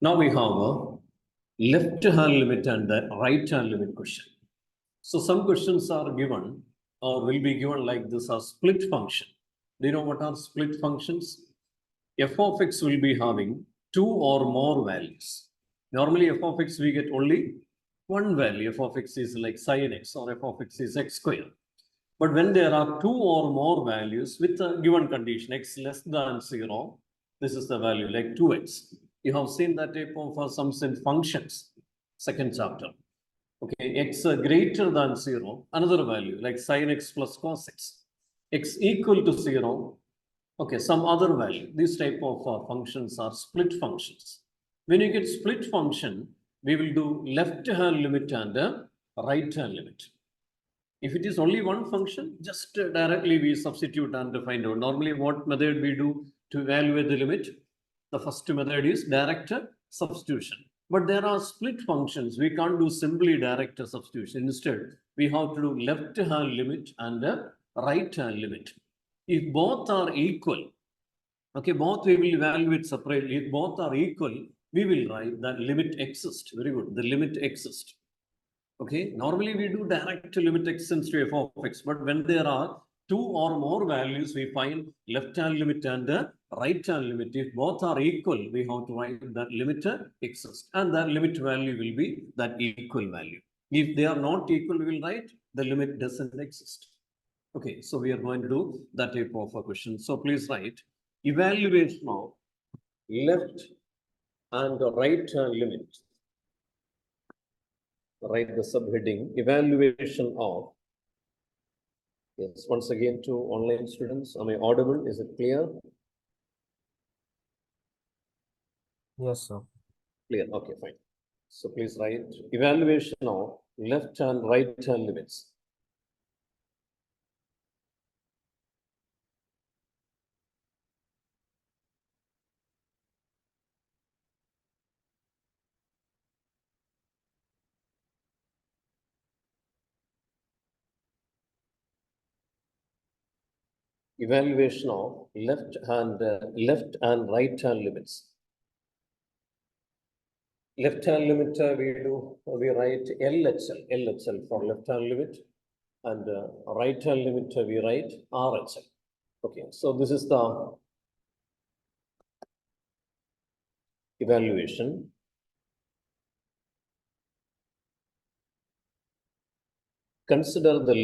Now we have a left hand limit and the right hand limit question. So some questions are given or will be given like this as split function. Do you know what are split functions? F of x will be having two or more values. Normally f of x we get only one value. F of x is like sin x or f of x is x square. But when there are two or more values with a given condition, x less than 0, this is the value like 2x. You have seen that type of sums and functions, second chapter. Okay, x greater than 0, another value like sin x plus cos x. X equal to 0, okay, some other value. These type of functions are split functions. When you get split function, we will do left hand limit and right hand limit. If it is only one function, just directly we substitute and find out. Normally, what method we do to evaluate the limit? The first method is direct substitution. But there are split functions. We can't do simply direct substitution. Instead, we have to do left hand limit and right hand limit. If both are equal, okay, both we will evaluate separately. If both are equal, we will write that limit exists. Very good. The limit exists. Okay, normally we do direct limit x tends to f of x, but when there are two or more values, we find left hand limit and right hand limit. If both are equal, we have to write that limit exists, and that limit value will be that equal value. If they are not equal, we will write the limit doesn't exist. Okay, so we are going to do that type of a question. So please write evaluation of left and right hand limit. Write the subheading evaluation of. Yes, once again to online students, am I audible? Is it clear? Yes, sir. Clear. Okay, fine. So please write evaluation of left and right hand limits. Evaluation of left and right hand limits. Left hand limit we write LHL for left hand limit, and right hand limit we write RHL. Okay, so this is the evaluation. Consider the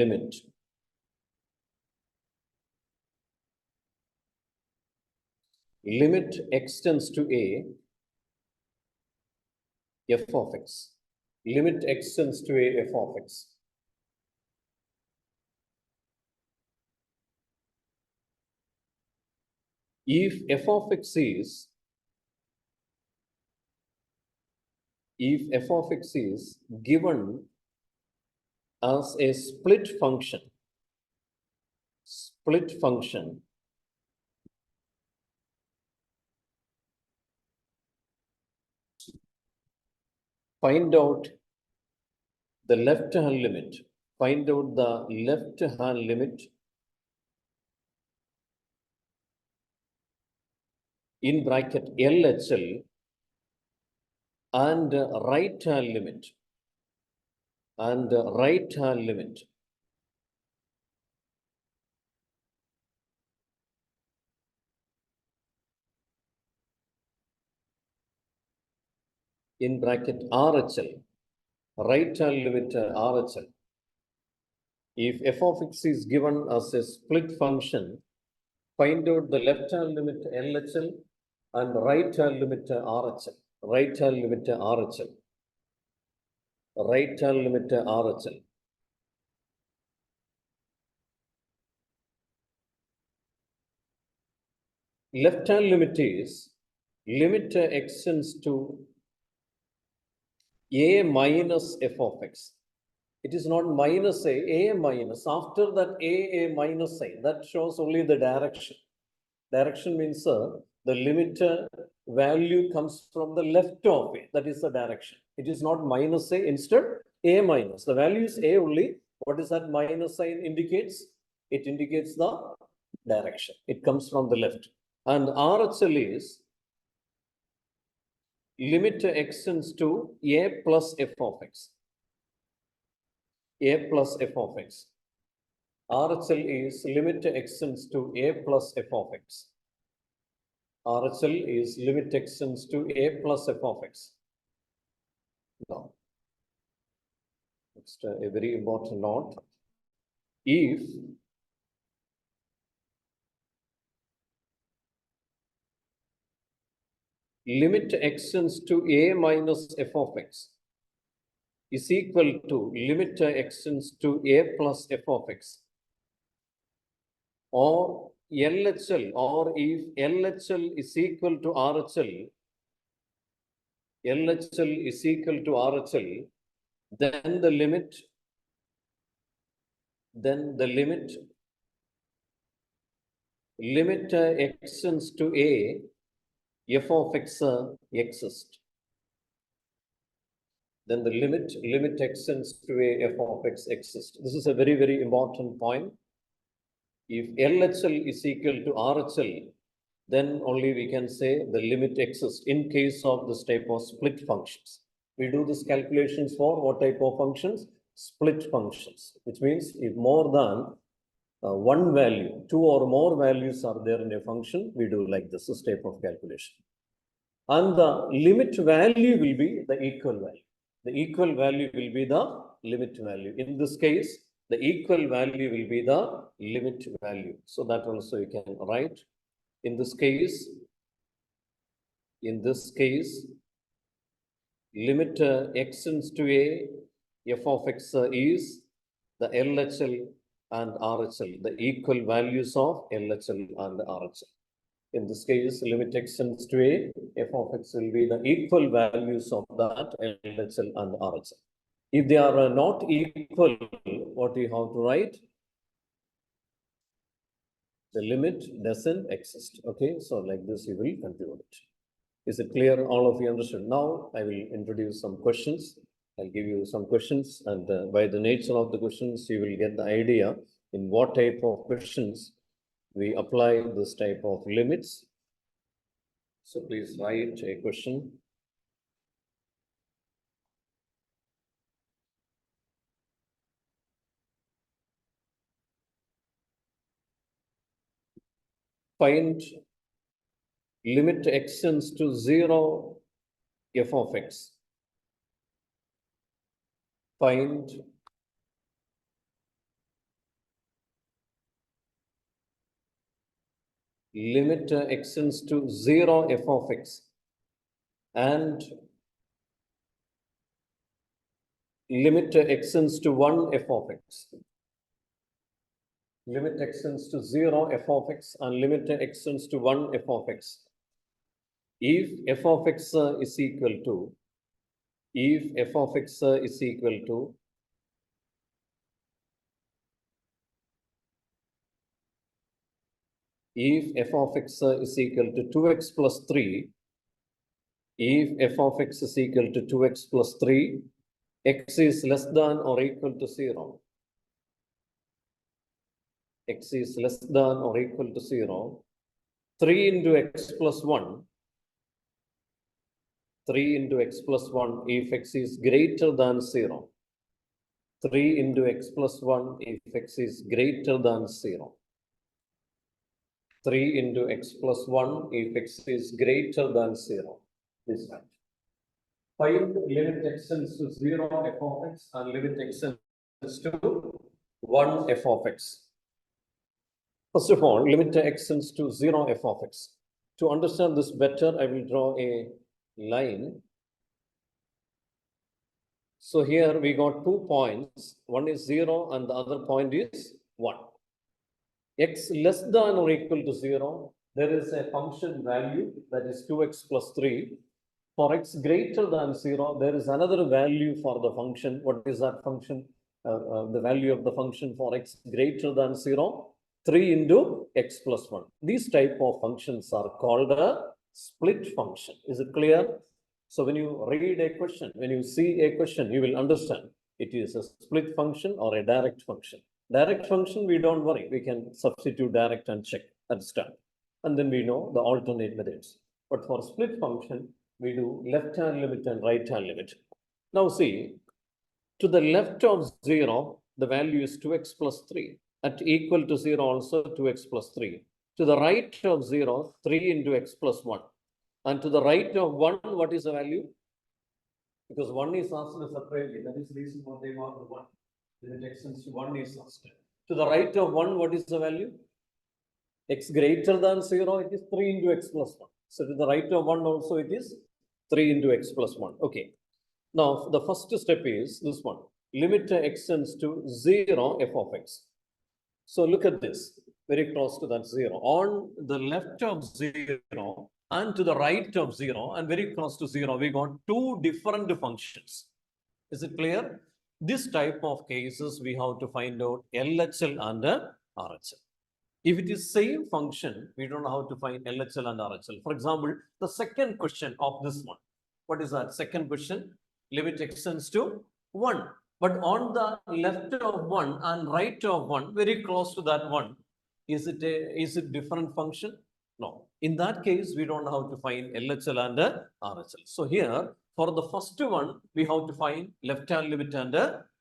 limit x tends to a f of x. Limit x tends to a f of x. If f of x is given as a split function, find out the left hand limit. Find out the left hand limit in bracket LHL and right hand limit. In bracket RHL, right hand limit RHL. If f of x is given as a split function, find out the left hand limit LHL and right hand limit RHL. Right hand limit RHL. Left hand limit is limit x tends to a minus f of x. It is not minus a minus. After that a minus a, that shows only the direction. Direction means the limit value comes from the left of a. That is the direction. It is not minus a, instead a minus. The value is a only. What is that minus sign indicates? It indicates the direction. It comes from the left. And RHL is limit x tends to a plus f of x. A plus f of x. RHL is limit x tends to a plus f of x. RHL is limit x tends to a plus f of x. Now, next a very important note. If limit x tends to a minus f of x is equal to limit x tends to a plus f of x, or LHL, or if LHL is equal to RHL, LHL is equal to RHL, then the limit x tends to a f of x exists. Then the limit x tends to a f of x exists. This is a very, very important point. If LHL is equal to RHL, then only we can say the limit exists in case of this type of split functions. We do this calculations for what type of functions? Split functions, which means if more than one value, two or more values are there in a function, we do like this type of calculation. And the limit value will be the equal value. The equal value will be the limit value. In this case, the equal value will be the limit value. So that also you can write. In this case, limit x tends to a f of x is the LHL and RHL, the equal values of LHL and RHL. In this case, limit x tends to a f of x will be the equal values of that LHL and RHL. If they are not equal, what we have to write? The limit doesn't exist. Okay, so like this you will conclude it. Is it clear? All of you understood? Now I will introduce some questions. I'll give you some questions, and by the nature of the questions, you will get the idea in what type of questions we apply this type of limits. So please write a question. Find limit x tends to 0 f of x. Find limit x tends to 0 f of x and limit x tends to 1 f of x. Limit x tends to 0 f of x and limit x tends to 1 f of x. If f of x is equal to, if f of x is equal to if f of x is equal to 2x plus 3, if f of x is equal to 2x plus 3, x is less than or equal to 0. X is less than or equal to 0. 3 into x plus 1. 3 into x plus 1 if x is greater than 0. 3 into x plus 1 if x is greater than 0. 3 into x plus 1 if x is greater than 0. This one. Find limit x tends to 0 f of x and limit x tends to 1 f of x. First of all, limit x tends to 0 f of x. To understand this better, I will draw a line. So here we got 2 points. One is 0 and the other point is 1. X less than or equal to 0, there is a function value that is 2x plus 3. For x greater than 0, there is another value for the function. What is that function? The value of the function for x greater than 0, 3 into x plus 1. These type of functions are called a split function. Is it clear? So when you read a question, when you see a question, you will understand it is a split function or a direct function. Direct function, we don't worry. We can substitute direct and check at the start. And then we know the alternate methods. But for split function, we do left hand limit and right hand limit. Now see, to the left of 0, the value is 2x plus 3. At equal to 0 also 2x plus 3. To the right of 0, 3 into x plus 1. And to the right of 1, what is the value? Because 1 is asked separately. That is the reason why they want the 1. Limit x tends to 1 is asked. To the right of 1, what is the value? X greater than 0, it is 3 into x plus 1. So to the right of 1 also it is 3 into x plus 1. Okay. Now the first step is this one. Limit x tends to 0 f of x. So look at this. Very close to that 0. On the left of 0 and to the right of 0 and very close to 0, we got two different functions. Is it clear? This type of cases, we have to find out LHL and RHL. If it is same function, we don't know how to find LHL and RHL. For example, the second question of this one. What is that? Second question, limit x tends to 1. But on the left of 1 and right of 1, very close to that 1, is it different function? No. In that case, we don't know how to find LHL and RHL. So here, for the first one, we have to find left-hand limit and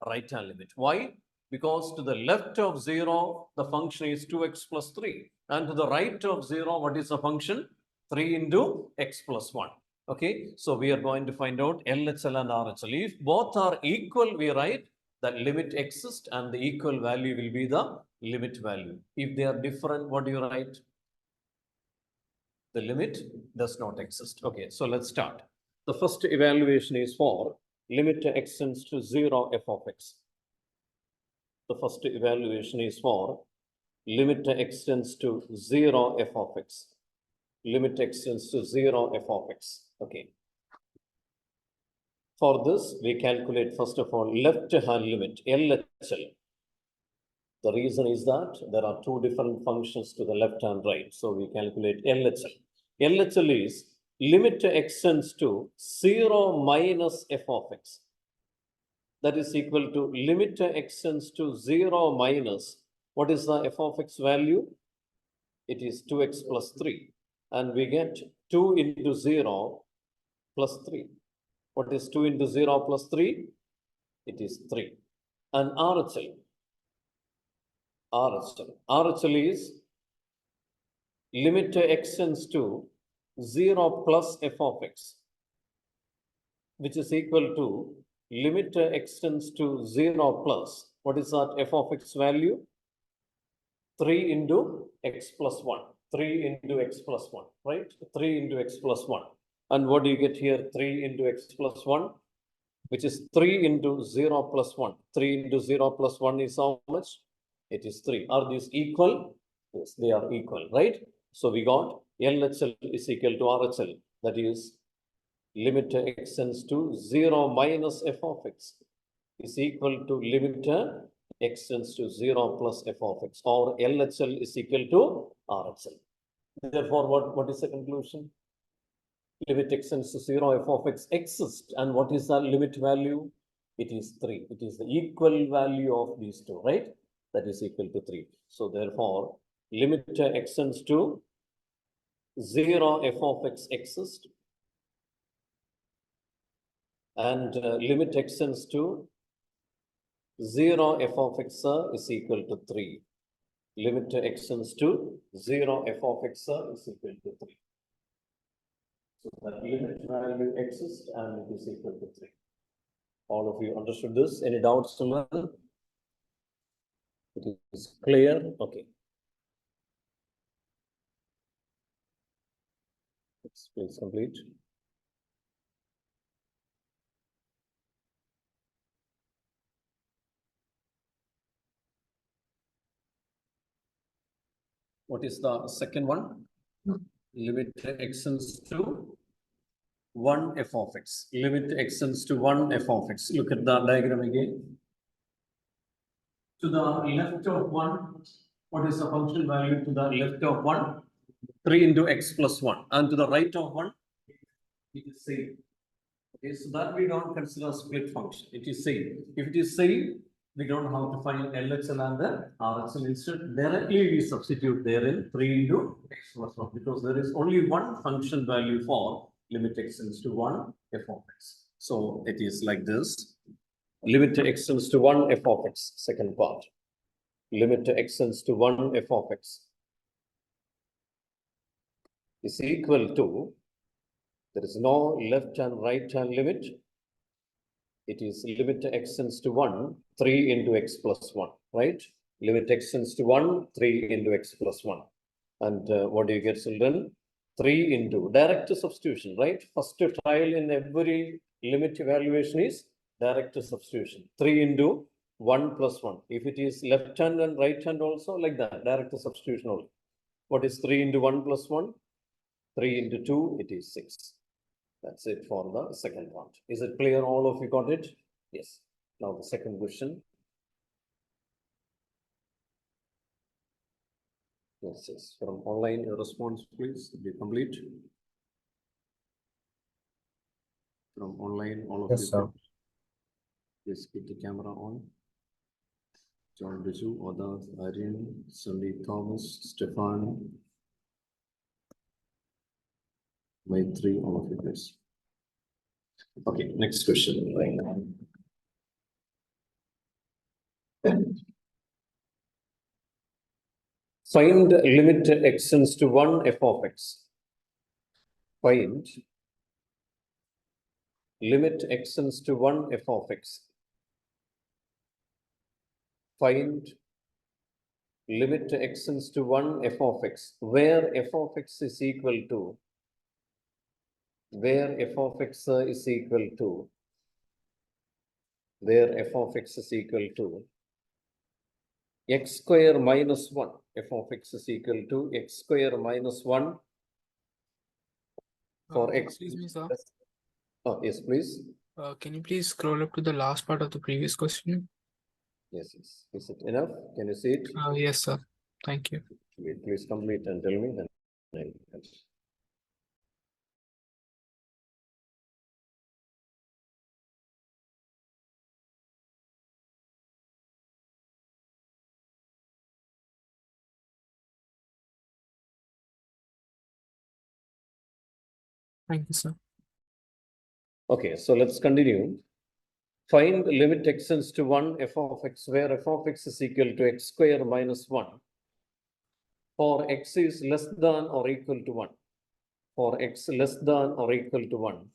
right-hand limit. Why? Because to the left of 0, the function is 2x plus 3. And to the right of 0, what is the function? 3 into x plus 1. Okay, so we are going to find out LHL and RHL. If both are equal, we write that limit exists and the equal value will be the limit value. If they are different, what do you write? The limit does not exist. Okay, so let's start. The first evaluation is for limit x tends to 0 f of x. The first evaluation is for limit x tends to 0 f of x. Limit x tends to 0 f of x. Okay. For this, we calculate first of all left hand limit LHL. The reason is that there are two different functions to the left and right. So we calculate LHL. LHL is limit x tends to 0 minus f of x. That is equal to limit x tends to 0 minus, what is the f of x value? It is 2x plus 3. And we get 2 into 0 plus 3. What is 2 into 0 plus 3? It is 3. And RHL is limit x tends to 0 plus f of x, which is equal to limit x tends to 0 plus, what is that f of x value? 3 into x plus 1. 3 into x plus 1, right? 3 into x plus 1. And what do you get here? 3 into x plus 1, which is 3 into 0 plus 1. 3 into 0 plus 1 is how much? It is 3. Are these equal? Yes, they are equal, right? So we got LHL is equal to RHL. That is limit x tends to 0 minus f of x is equal to limit x tends to 0 plus f of x, or LHL is equal to RHL. Therefore, what is the conclusion? Limit x tends to 0 f of x exists. And what is the limit value? It is 3. It is the equal value of these two, right? That is equal to 3. So therefore, limit x tends to 0 f of x exists. And limit x tends to 0 f of x is equal to 3. Limit x tends to 0 f of x is equal to 3. So that limit value exists and it is equal to 3. All of you understood this? Any doubts to learn? It is clear? Okay. Please complete. What is the second one? Limit x tends to 1 f of x. Limit x tends to 1 f of x. Look at the diagram again. To the left of 1, what is the function value to the left of 1? 3 into x plus 1. And to the right of 1, it is same. Okay, so that we don't consider split function. It is same. If it is same, we don't have to find LHL and the RHL. Instead, directly we substitute therein 3 into x plus 1, because there is only one function value for limit x tends to 1, f of x. So it is like this. Limit x tends to 1, f of x, second part. Limit x tends to 1, f of x is equal to, there is no left and right hand limit. It is limit x tends to 1, 3 into x plus 1, right? Limit x tends to 1, 3 into x plus 1. And what do you get, children? 3 into direct substitution, right? First trial in every limit evaluation is direct substitution. 3 into 1 plus 1. If it is left hand and right hand also, like that, direct substitution only. What is 3 into 1 plus 1? 3 into 2, it is 6. That's it for the second part. Is it clear? All of you got it? Yes. Now the second question. Yes, yes. From online, your response, please. Be complete. From online, all of Yes, you. sir. Please keep the camera on. John Biju, Oda, Aryan, Sunny Thomas, Stefan, Maitri, all of you, please. Okay, next question. Find limit x tends to 1 f of x. Find limit x tends to 1 f of x. Find limit x tends to 1 f of x, where f of x is equal to, where f of x is equal to, where f of x is equal to x square minus 1. F of x is equal to x square minus 1 for x. Excuse me, sir. Oh, yes, please. Can you please scroll up to the last part of the previous question? Yes, yes. Is it enough? Can you see it? Yes, sir. Thank you. Wait, please complete and tell me. Then I'll answer. Thank you, sir. Okay, so let's continue. Find limit x tends to 1 f of x, where f of x is equal to x square minus 1 for x is less than or equal to 1. For x less than or equal to 1.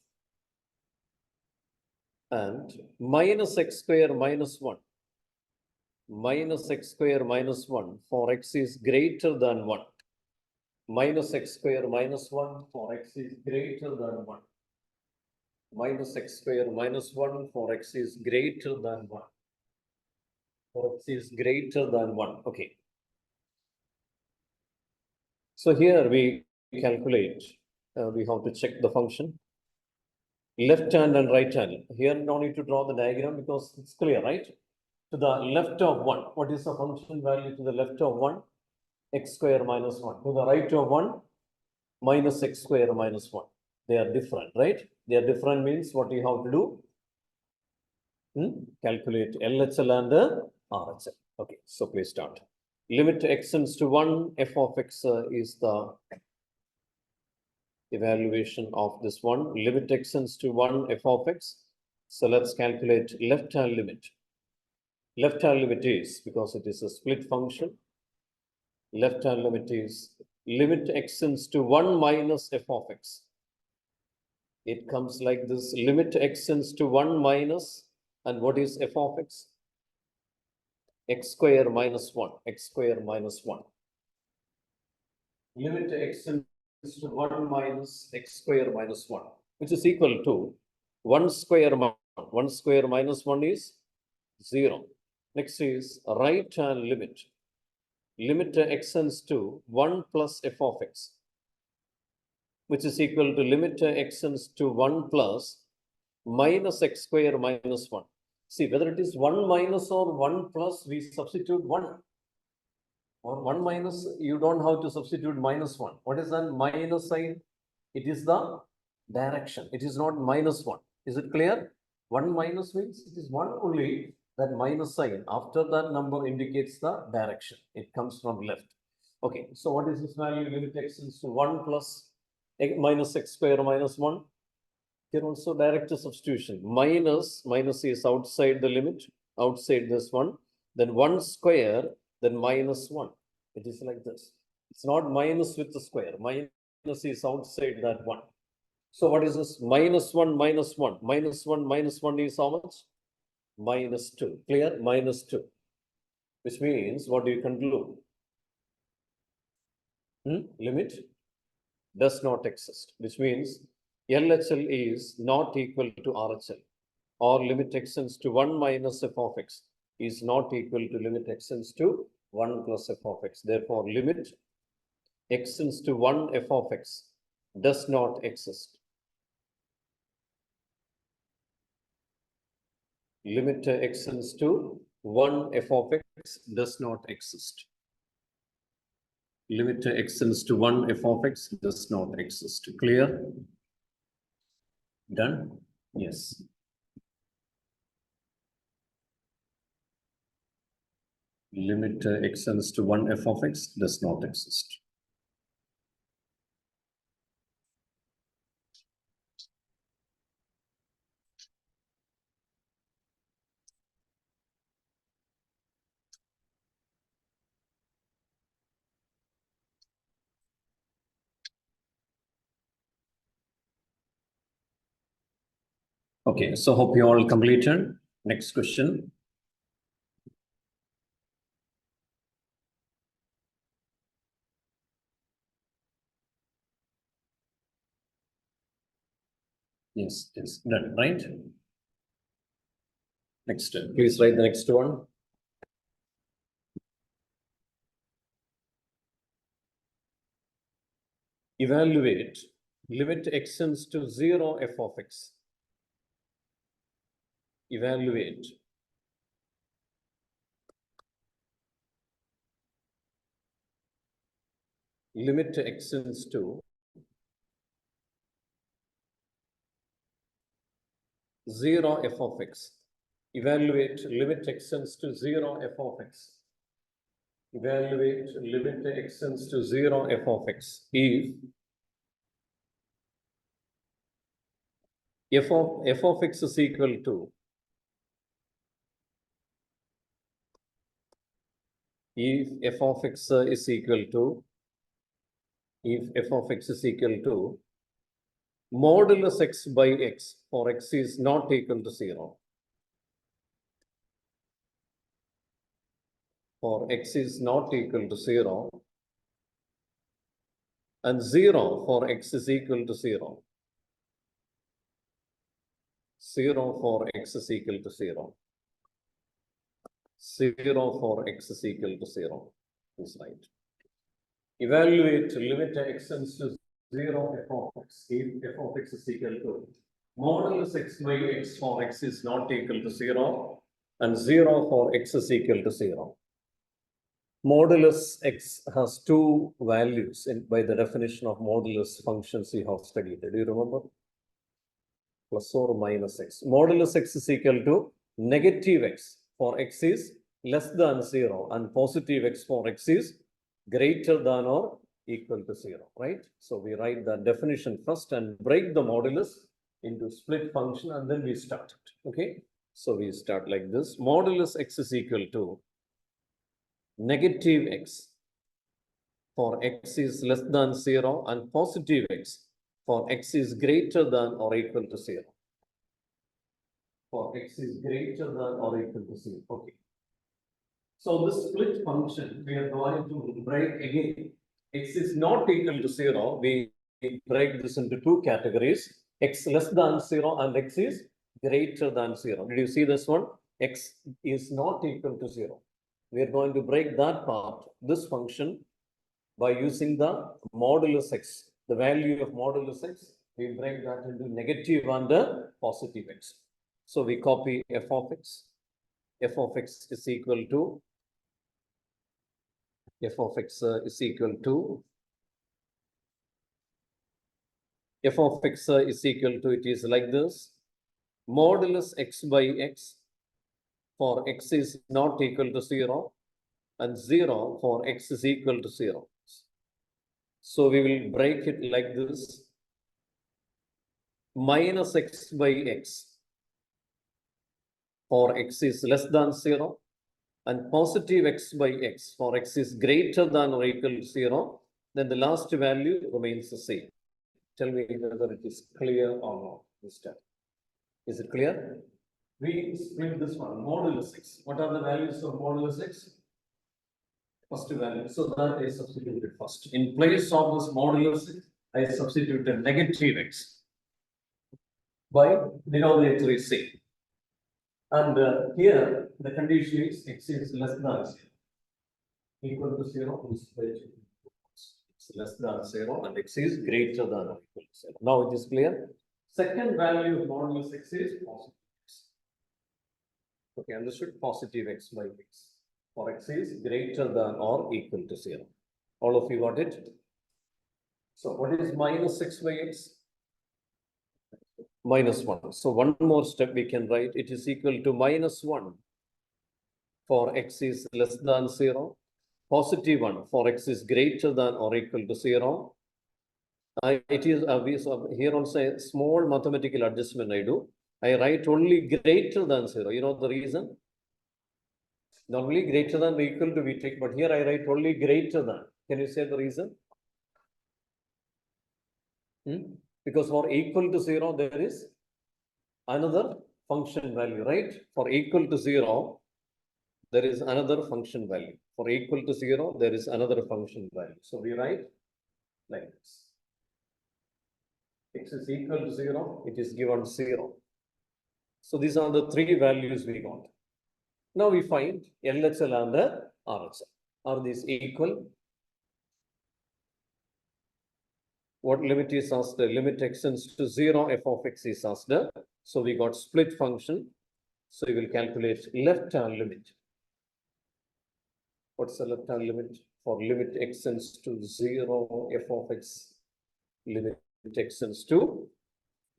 And minus x square minus 1. Minus x square minus 1 for x is greater than 1. Minus x square minus 1 for x is greater than 1. Minus x square minus 1 for x is greater than 1. For x is greater than 1. Okay. So here we calculate, we have to check the function. Left hand and right hand. Here no need to draw the diagram because it's clear, right? To the left of 1, what is the function value to the left of 1? X square minus 1. To the right of 1, minus x square minus 1. They are different, right? They are different means what you have to do? Calculate LHL and RHL. Okay, so please start. Limit x tends to 1, f of x is the evaluation of this one. Limit x tends to 1, f of x. So let's calculate left hand limit. Left hand limit is, because it is a split function, left hand limit is limit x tends to 1 minus f of x. It comes like this, limit x tends to 1 minus, and what is f of x? X square minus 1, x square minus 1. Limit x tends to 1 minus x square minus 1, which is equal to 1 square, 1 square minus 1 is 0. Next is right hand limit. Limit x tends to 1 plus f of x, which is equal to limit x tends to 1 plus minus x square minus 1. See, whether it is 1 minus or 1 plus, we substitute 1. Or 1 minus, you don't have to substitute minus 1. What is that minus sign? It is the direction. It is not minus 1. Is it clear? 1 minus means it is 1 only. That minus sign, after that number indicates the direction. It comes from left. Okay, so what is this value? Limit x tends to 1 plus minus x square minus 1. Here also direct substitution. Minus is outside the limit, outside this one. Then 1 square, then minus 1. It is like this. It's not minus with the square. Minus is outside that one. So what is this? Minus 1, minus 1. Minus 1, minus 1 is how much? Minus 2. Clear? Minus 2. Which means, what do you conclude? Limit does not exist. Which means, LHL is not equal to RHL. Or limit extends to 1 minus f of x is not equal to limit extends to 1 plus f of x. Therefore, limit extends to 1 f of x does not exist. Limit extends to 1 f of x does not exist. Limit extends to 1 f of x does not exist. Clear? Done? Yes. Limit extends to 1 f of x does not exist. Okay, so hope you all completed. Next question. Yes, it's done, right? Next, please write the next one. Evaluate limit extends to 0 f of x. Evaluate limit extends to 0 f of x. Evaluate limit extends to 0 f of x. Evaluate limit extends to 0 f of x if f of x is equal to f of x is equal to modulus x by x for x is not equal to 0. For x is not equal to 0 and 0 for x is equal to 0. 0 for x is equal to 0. 0 for x is equal to 0 is right. Evaluate limit extends to 0 f of x if f of x is equal to modulus x by x for x is not equal to 0 and 0 for x is equal to 0. Modulus x has two values by the definition of modulus functions we have studied. Do you remember? Plus or minus x. Modulus x is equal to negative x for x is less than 0 and positive x for x is greater than or equal to 0, right? So we write the definition first and break the modulus into split function and then we start it, okay? So we start like this. Modulus x is equal to negative x for x is less than 0 and positive x for x is greater than or equal to 0. For x is greater than or equal to 0. Okay. So this split function we are going to break again. X is not equal to 0. We break this into two categories. X less than 0 and x is greater than 0. Did you see this one? X is not equal to 0. We are going to break that part, this function, by using the modulus x. The value of modulus x, we break that into negative and positive x. So we copy f of x. F of x is equal to f of x is equal to f of x is equal to, it is like this, modulus x by x for x is not equal to 0 and 0 for x is equal to 0. So we will break it like this. minus x by x for x is less than 0 and positive x by x for x is greater than or equal to 0, then the last value remains the same. Tell me whether it is clear or not this time. Is it clear? We split this one, modulus x. What are the values of modulus x? First value. So that I substituted first. In place of this modulus x, I substituted negative x by denominator is same. And here the condition is x is less than 0. Equal to 0 is it's less than 0 and x is greater than or equal to 0. Now it is clear. Second value of modulus x is positive x. Okay, understood? Positive x by x. For x is greater than or equal to 0. All of you got it? So what is minus x by x? Minus 1. So one more step we can write. It is equal to minus 1 for x is less than 0. Positive 1 for x is greater than or equal to 0. It is here also a small mathematical adjustment I do. I write only greater than 0. You know the reason? Normally greater than equal to we take, but here I write only greater than. Can you say the reason? Because for equal to 0, there is another function value, right? For equal to 0, there is another function value. For equal to 0, there is another function value. So we write like this. X is equal to 0, it is given 0. So these are the three values we got. Now we find LHL and the RHL. Are these equal? What limit is asked? The limit extends to 0, f of x is asked. So we got split function. So we will calculate left hand limit. What's the left hand limit? For limit extends to 0, f of x, limit extends to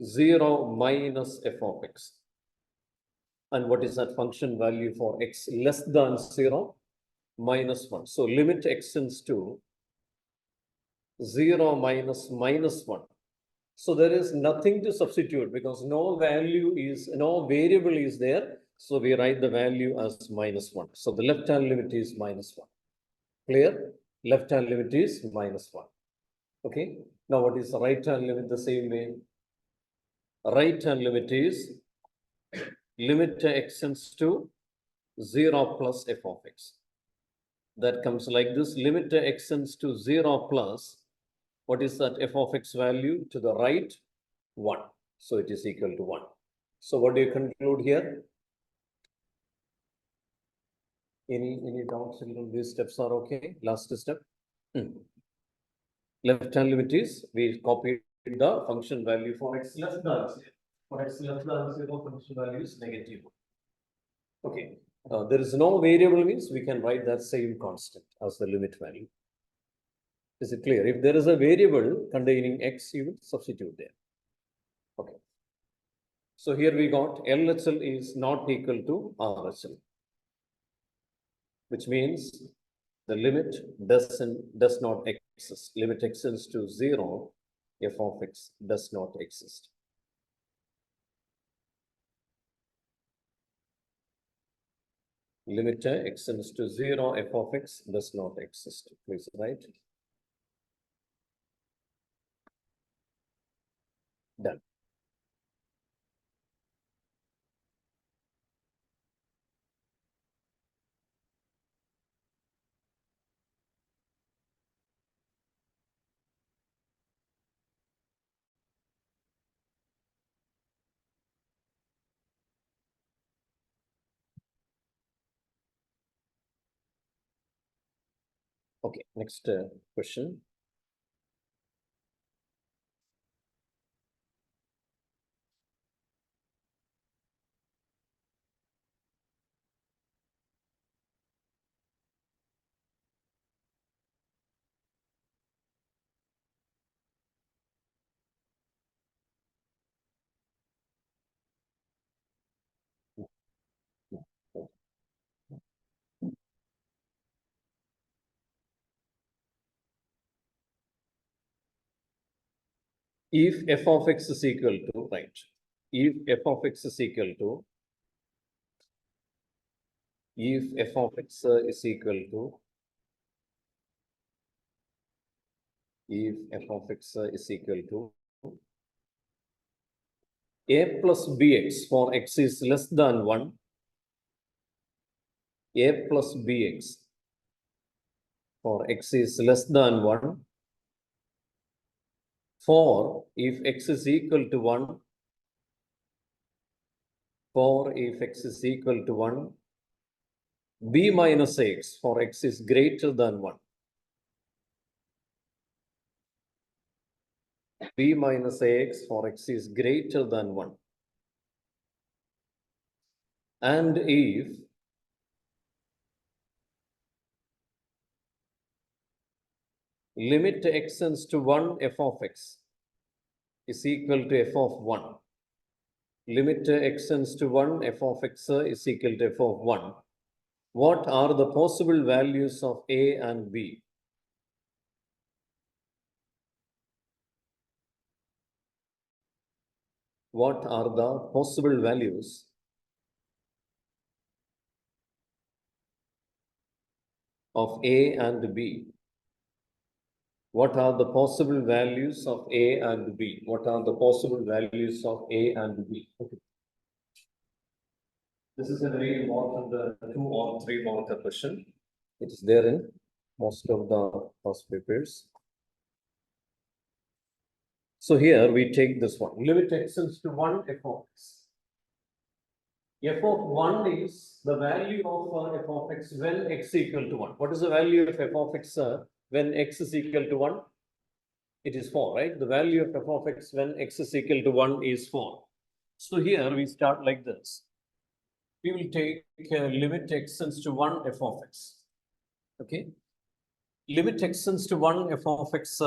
0 minus f of x. And what is that function value for x less than 0? Minus 1. So limit extends to 0 minus minus 1. So there is nothing to substitute because no variable is there. So we write the value as minus 1. So the left hand limit is minus 1. Clear? Left hand limit is minus 1. Okay. Now what is the right hand limit the same way? Right hand limit is limit extends to 0 plus f of x. That comes like this. Limit extends to 0 plus, what is that f of x value? To the right, 1. So it is equal to 1. So what do you conclude here? Any doubts? These steps are okay. Last step. Left hand limit is, we copied the function value for x less than 0. For x less than 0, function value is negative. Okay. There is no variable means we can write that same constant as the limit value. Is it clear? If there is a variable containing x, you will substitute there. Okay. So here we got LHL is not equal to RHL, which means the limit does not exist. Limit extends to 0, f of x does not exist. Limit extends to 0, f of x does not exist. Please write. Done. Okay, next question. if f of x is equal to, right, if f of x is equal to, if f of x is equal to, if f of x is equal to a plus bx for x is less than 1, a plus bx for x is less than 1, for if x is equal to 1, for if x is equal to 1, b minus x for x is greater than 1. B minus ax for x is greater than 1. And if limit x tends to 1 f of x is equal to f of 1. Limit x tends to 1 f of x is equal to f of 1. What are the possible values of a and b? What are the possible values of a and b? What are the possible values of a and b? What are the possible values of a and b? Okay. This is a very important 2 or 3 mark question. It is there in most of the past papers. So here we take this one. Limit x tends to 1 f of x. F of 1 is the value of f of x when x equal to 1. What is the value of f of x when x is equal to 1? It is 4, right? The value of f of x when x is equal to 1 is 4. So here we start like this. We will take limit x tends to 1 f of x. Okay. Limit x tends to 1 f of x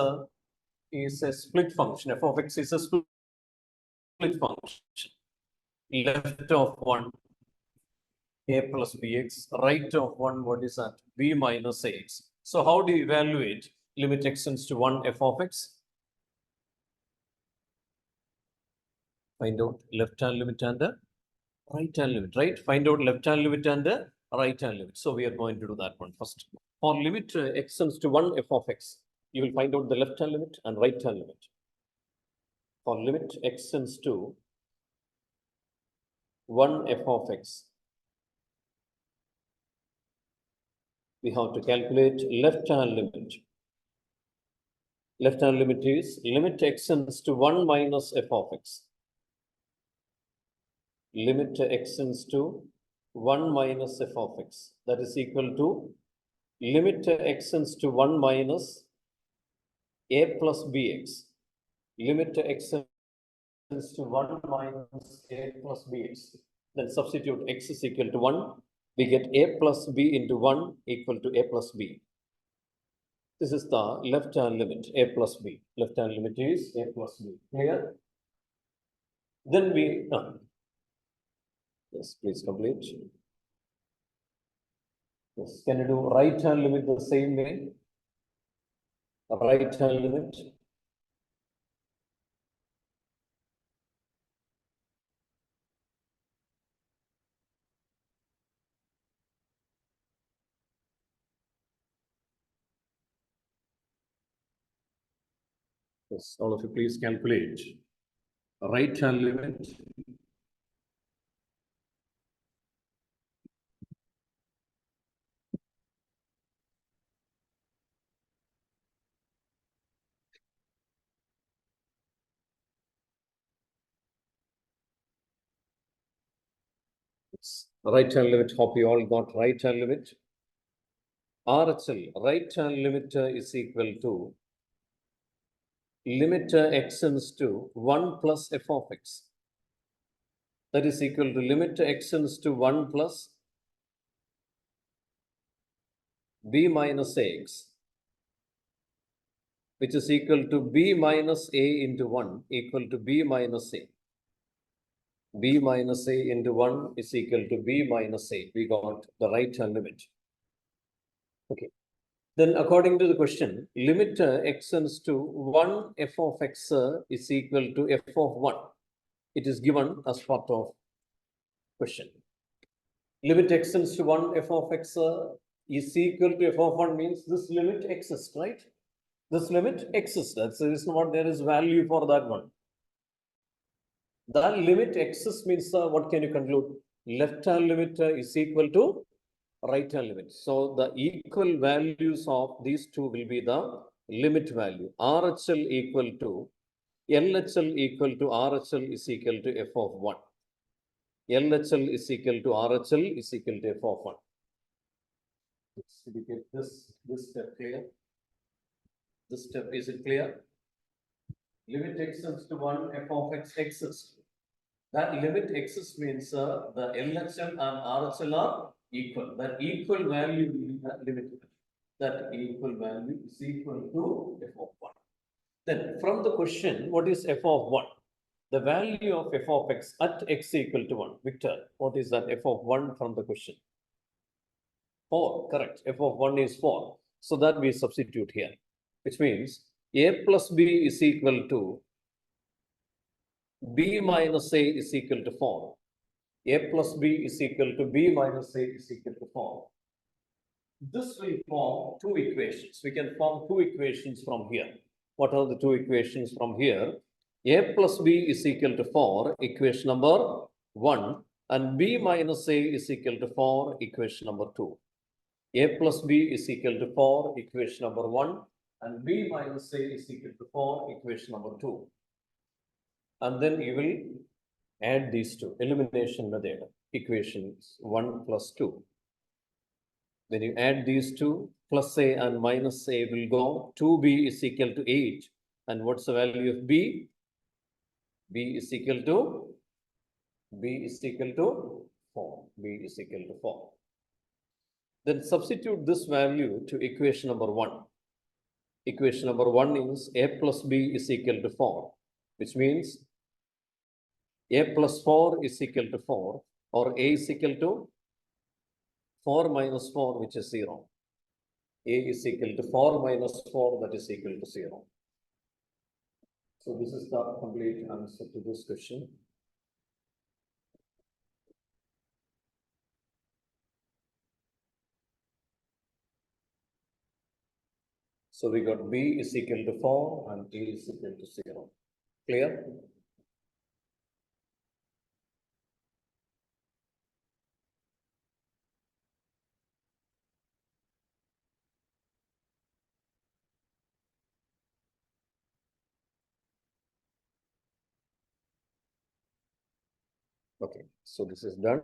is a split function. F of x is a split function. Left of 1 a plus bx, right of 1 what is that? B minus ax. So how do you evaluate limit x tends to 1 f of x? Find out left hand limit and the right hand limit, right? Find out left hand limit and the right hand limit. So we are going to do that one first. For limit x tends to 1 f of x, you will find out the left hand limit and right hand limit. For limit x tends to 1 f of x, we have to calculate left hand limit. Left hand limit is limit x tends to 1 minus f of x. Limit x tends to 1 minus f of x. That is equal to limit x tends to 1 minus a plus bx. Limit x tends to 1 minus a plus bx. Then substitute x is equal to 1. We get a plus b into 1 equal to a plus b. This is the left hand limit, a plus b. Left hand limit is a plus b. Clear? Then we, yes, please complete. Yes, can you do right hand limit the same way? Right hand limit. Yes, all of you please calculate. Right hand limit. Yes. Right hand limit, hope you all got right hand limit. RHL, right hand limit is equal to limit x tends to 1 plus f of x. That is equal to limit x tends to 1 plus b minus ax, which is equal to b minus a into 1 equal to b minus a. B minus a into 1 is equal to b minus a. We got the right hand limit. Okay. Then according to the question, limit x tends to 1 f of x is equal to f of 1. It is given as part of question. Limit x tends to 1 f of x is equal to f of 1 means this limit exists, right? This limit exists. That's the reason what there is value for that one. That limit exists means what can you conclude? Left hand limit is equal to right hand limit. So the equal values of these two will be the limit value. RHL equal to LHL equal to RHL is equal to f of 1. LHL is equal to RHL is equal to f of 1. Did you get this step clear? This step, is it clear? Limit x tends to 1 f of x exists. That limit exists means the LHL and RHL are equal. That equal value will be the limit. That equal value is equal to f of 1. Then from the question, what is f of 1? The value of f of x at x equal to 1. Victor, what is that f of 1 from the question? 4, correct. F of 1 is 4. So that we substitute here, which means a plus b is equal to b minus a is equal to 4. A plus b is equal to b minus a is equal to 4. This will form two equations. We can form two equations from here. What are the two equations from here? A plus b is equal to 4, equation number 1, and b minus a is equal to 4, equation number 2. A plus b is equal to 4, equation number 1, and b minus a is equal to 4, equation number 2. And then you will add these two, elimination method, equations 1 plus 2. When you add these two, plus a and minus a will go, 2b is equal to 8. And what's the value of b? B is equal to 4. B is equal to 4. Then substitute this value to equation number 1. Equation number 1 is a plus b is equal to 4, which means a plus 4 is equal to 4, or a is equal to 4 minus 4, which is 0. A is equal to 4 minus 4, that is equal to 0. So this is the complete answer to this question. So we got b is equal to 4 and a is equal to 0. Clear? Okay, so this is done.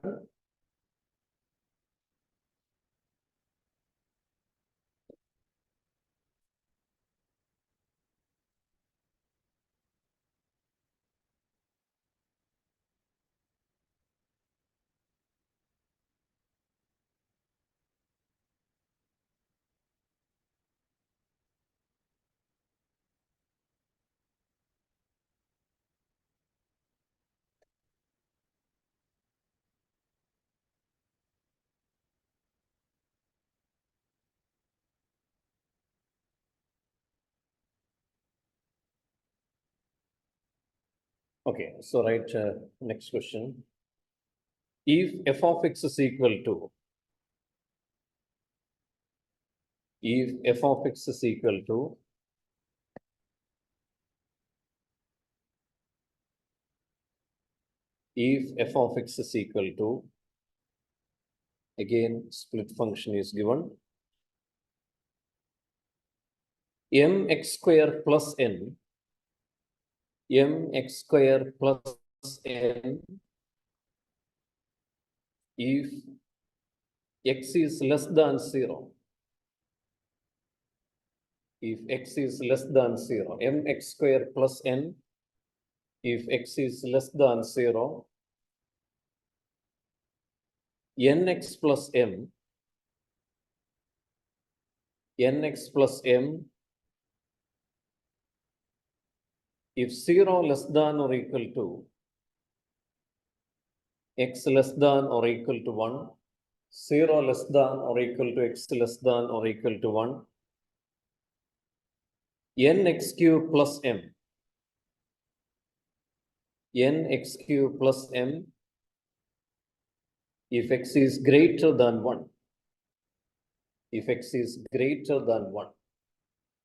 Okay, so write next question. If f of x is equal to, if f of x is equal to if f of x is equal to, again split function is given, mx square plus n, mx square plus n, if x is less than 0, if x is less than 0, mx square plus n, if x is less than 0, nx plus m, nx plus m, if 0 less than or equal to x less than or equal to 1, 0 less than or equal to x less than or equal to 1, nx cube plus m. Nx cube plus m if x is greater than 1. If x is greater than 1.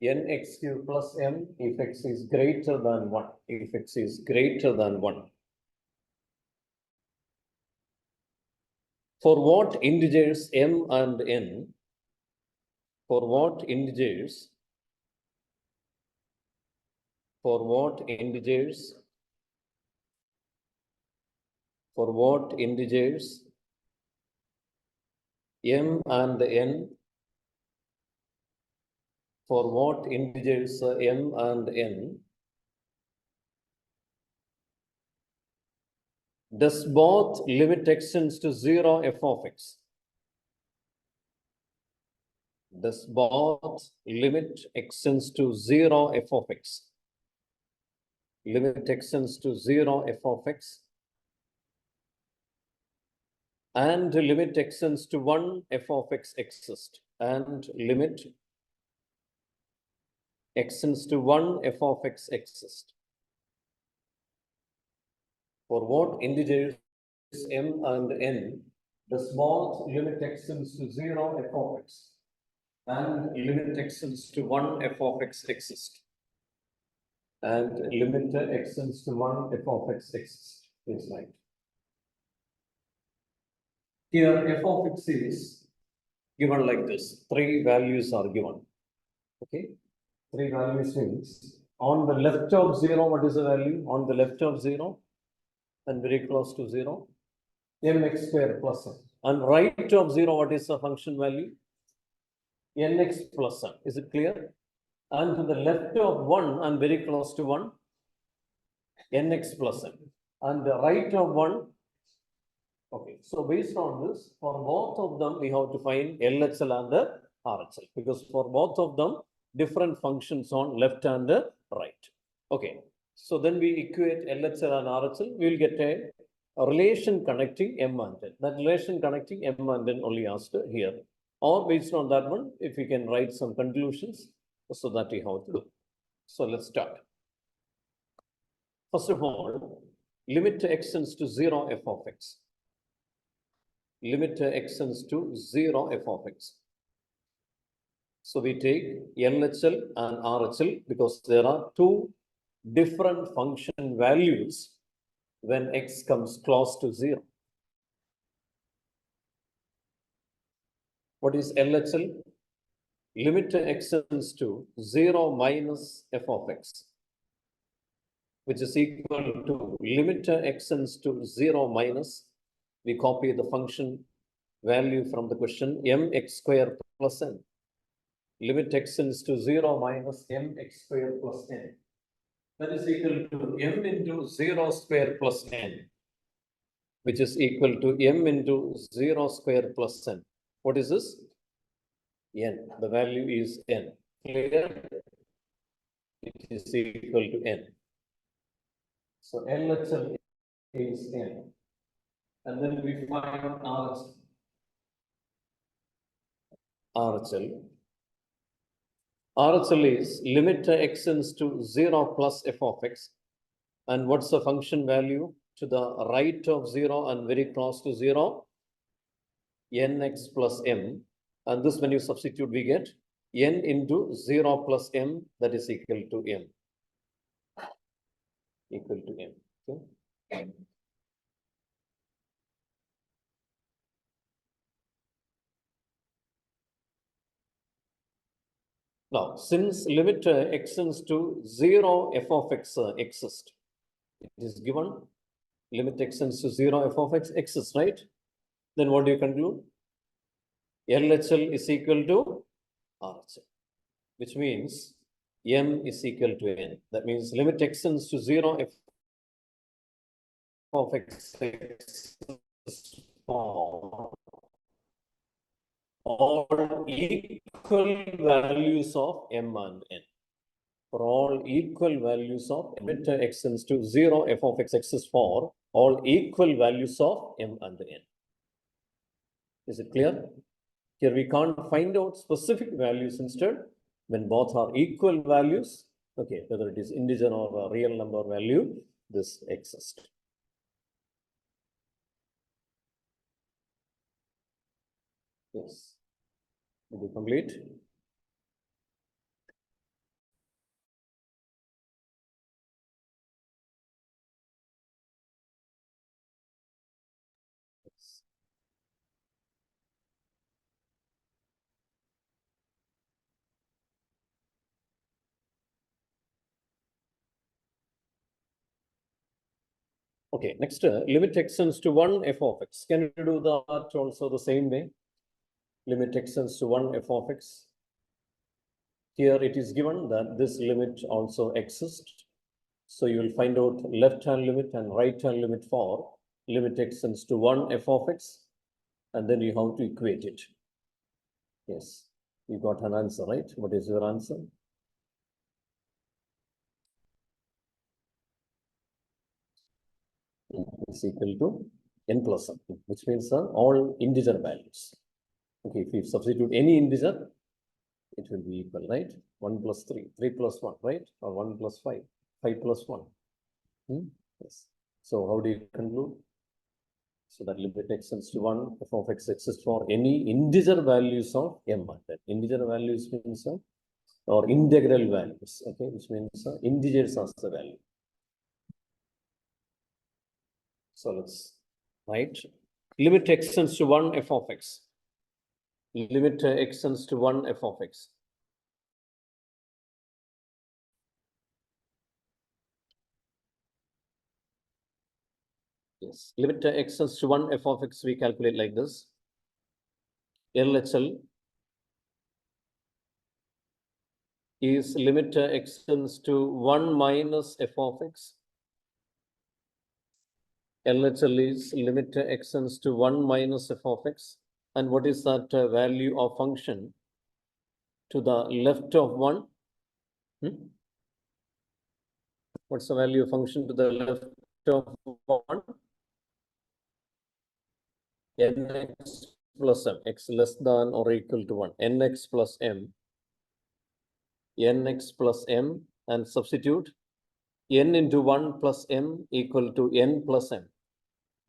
Nx cube plus m if x is greater than 1. If x is greater than 1. For what integers m and n? For what integers? For what integers? For what integers m and n? For what integers m and n? Does both limit extends to 0 f of x? Does both limit extends to 0 f of x? Limit extends to 0 f of x and limit extends to 1 f of x exist and limit extends to 1 f of x exist. For what integers m and n does both limit extends to 0 f of x and limit extends to 1 f of x exist and limit extends to 1 f of x exist. Is right. Here f of x is given like this. 3 values are given. Okay. 3 values means on the left of 0, what is the value? On the left of 0 and very close to 0, mx square plus m. On right of 0, what is the function value? Nx plus m. Is it clear? And to the left of 1 and very close to 1, nx plus m. And the right of 1, okay. So based on this, for both of them, we have to find LHL and the RHL, because for both of them, different functions on left and right. Okay. So then we equate LHL and RHL, we will get a relation connecting m and n. That relation connecting m and n only asked here. Or based on that one, if we can write some conclusions, so that we have to do. So let's start. First of all, limit extends to 0 f of x. Limit extends to 0 f of x. So we take LHL and RHL because there are 2 different function values when x comes close to 0. What is LHL? Limit extends to 0 minus f of x, which is equal to limit extends to 0 minus, we copy the function value from the question, mx square plus n. Limit extends to 0 minus mx square plus n. That is equal to m into 0 square plus n, which is equal to m into 0 square plus n. What is this? N. The value is n. Clear? It is equal to n. So LHL is n. And then we find RHL. RHL is limit extends to 0 plus f of x. And what's the function value to the right of 0 and very close to 0? Nx plus m. And this, when you substitute, we get n into 0 plus m, that is equal to m. Equal to m. Okay. Now, since limit extends to 0 f of x exists, it is given limit extends to 0 f of x exists, right? Then what do you conclude? LHL is equal to RHL, which means m is equal to n. That means limit extends to 0 f of x exists for all equal values of m and n. For all equal values of limit extends to 0 f of x exists for all equal values of m and n. Is it clear? Here we can't find out specific values, instead When both are equal values, okay, whether it is integer or a real number value, this exists. Yes. Did you complete? Yes. Okay, next, limit extends to 1 f of x. Can you do that also the same way? Limit extends to 1 f of x. Here it is given that this limit also exists. So you will find out left-hand limit and right-hand limit for limit extends to 1 f of x, and then you have to equate it. Yes, you got an answer, right? What is your answer? Is equal to n plus 1, which means all integer values. Okay, if you substitute any integer, it will be equal, right? 1 plus 3, 3 plus 1, right? Or 1 plus 5, 5 plus 1. Yes. So how do you conclude? So that limit extends to 1, f of x exists for any integer values of m. That integer values means or integral values, okay, which means integers as the value. So let's write limit extends to 1 f of x. Limit extends to 1 f of x. Yes, limit extends to 1 f of x, we calculate like this. LHL is limit extends to 1 minus f of x. LHL is limit extends to 1 minus f of x. And what is that value of function to the left of 1? What's the value of function to the left of 1? Nx plus m, x less than or equal to 1. Nx plus m. Nx plus m, and substitute n into 1 plus m equal to n plus m.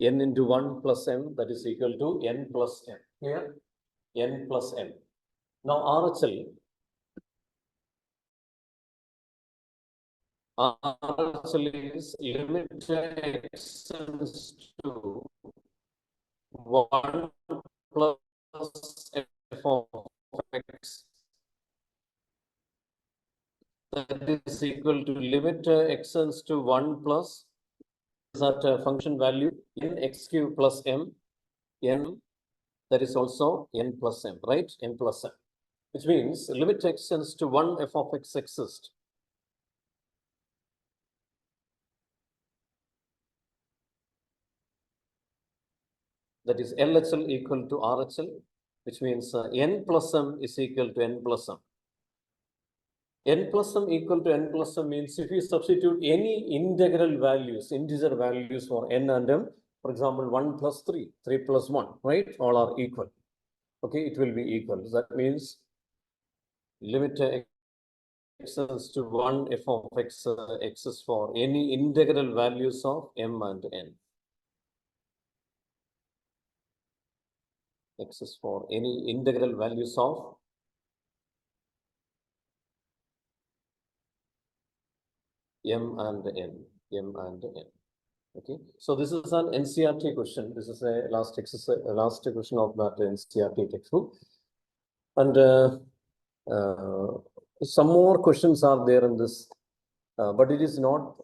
N into 1 plus m, that is equal to n plus m. Here, n plus m. Now RHL is limit extends to 1 plus f of x. That is equal to limit extends to 1 plus that function value n x cube plus m, n, that is also n plus m, right? N plus m, which means limit extends to 1 f of x exists. That is LHL equal to RHL, which means n plus m is equal to n plus m. N plus m equal to n plus m means if you substitute any integral values, integer values for n and m, for example, 1 plus 3, 3 plus 1, right? All are equal. Okay, it will be equal. That means limit extends to 1 f of x exists for any integral values of m and n. Exists for any integral values of m and n. M and n. Okay, so this is an NCERT question. This is a last exercise, last question of that NCERT textbook, and some more questions are there in this, but it is not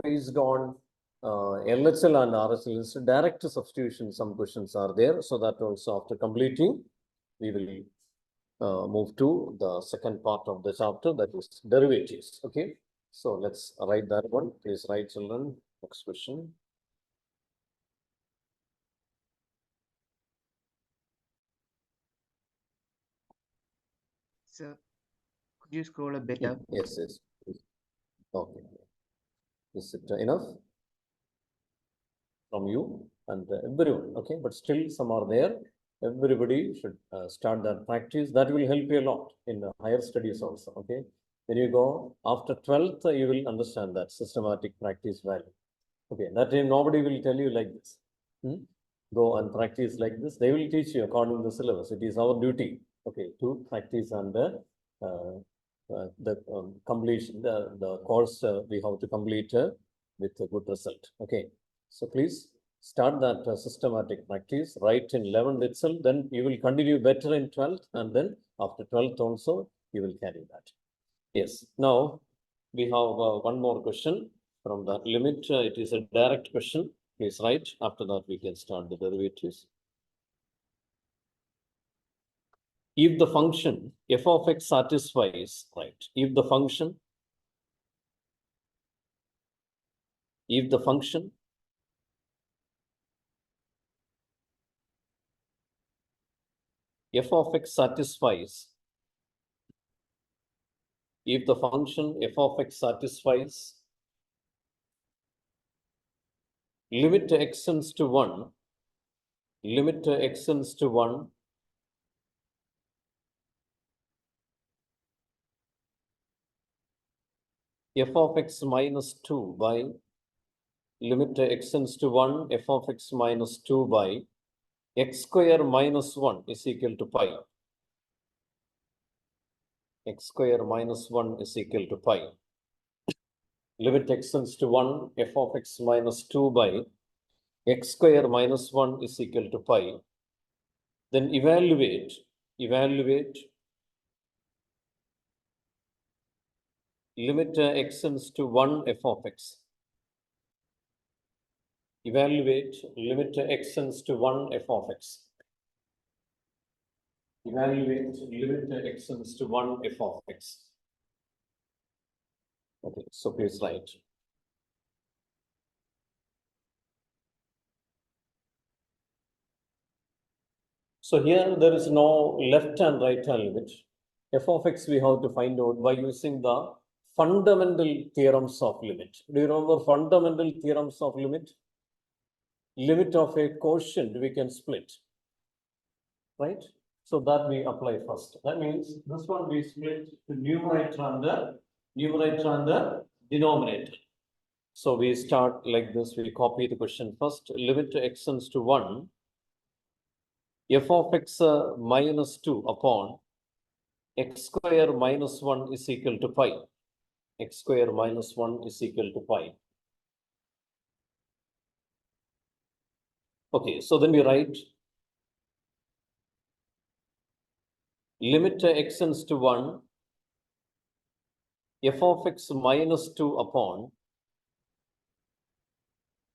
based on LHL and RHL. It's direct substitution. Some questions are there, so that also after completing, we will move to the second part of the chapter, that is derivatives. Okay, so let's write that one. Please write, children. Next question. Sir, could you scroll a bit up? Yes, yes. Okay. Is it enough from you and everyone? Okay, but still some are there. Everybody should start that practice. That will help you a lot in the higher studies also, okay? When you go after 12th, you will understand that systematic practice value. Okay, that time nobody will tell you like this. Go and practice like this. They will teach you according to the syllabus. It is our duty, okay, to practice and completion, the course we have to complete with a good result. Okay, so please start that systematic practice right in 11th itself. Then you will continue better in 12th, and then after 12th also you will carry that. Yes. Now we have one more question from the limit. It is a direct question. Please write. After that we can start the derivatives. If the function f of x satisfies, right? If the function f of x satisfies, if the function f of x satisfies limit x tends to 1, limit x tends to 1, f of x minus 2 by limit x tends to 1, f of x minus 2 by x square minus 1 is equal to pi. X square minus 1 is equal to pi. Limit x tends to 1, f of x minus 2 by x square minus 1 is equal to pi. Then evaluate limit x tends to 1 f of x. Evaluate limit x tends to 1 f of x. Evaluate limit x tends to 1 f of x. Okay, so please write. So here there is no left and right hand limit. F of x we have to find out by using the fundamental theorems of limit. Do you remember fundamental theorems of limit? Limit of a quotient we can split, right? So that we apply first. That means this one we split the numerator and the denominator. So we start like this. We copy the question first. Limit x tends to 1. F of x minus 2 upon x square minus 1 is equal to pi. X square minus 1 is equal to pi. Okay, so then we write limit x tends to 1, f of x minus 2 upon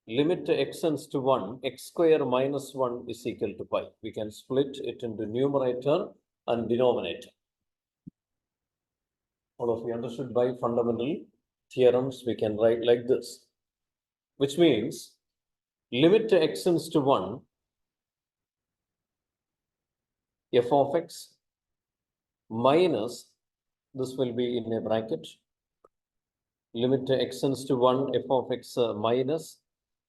limit x tends to 1, x square minus 1 is equal to pi. We can split it into numerator and denominator. All of you understood by fundamental theorems, we can write like this, which means limit x tends to 1, f of x minus, this will be in a bracket, limit x tends to 1, f of x minus,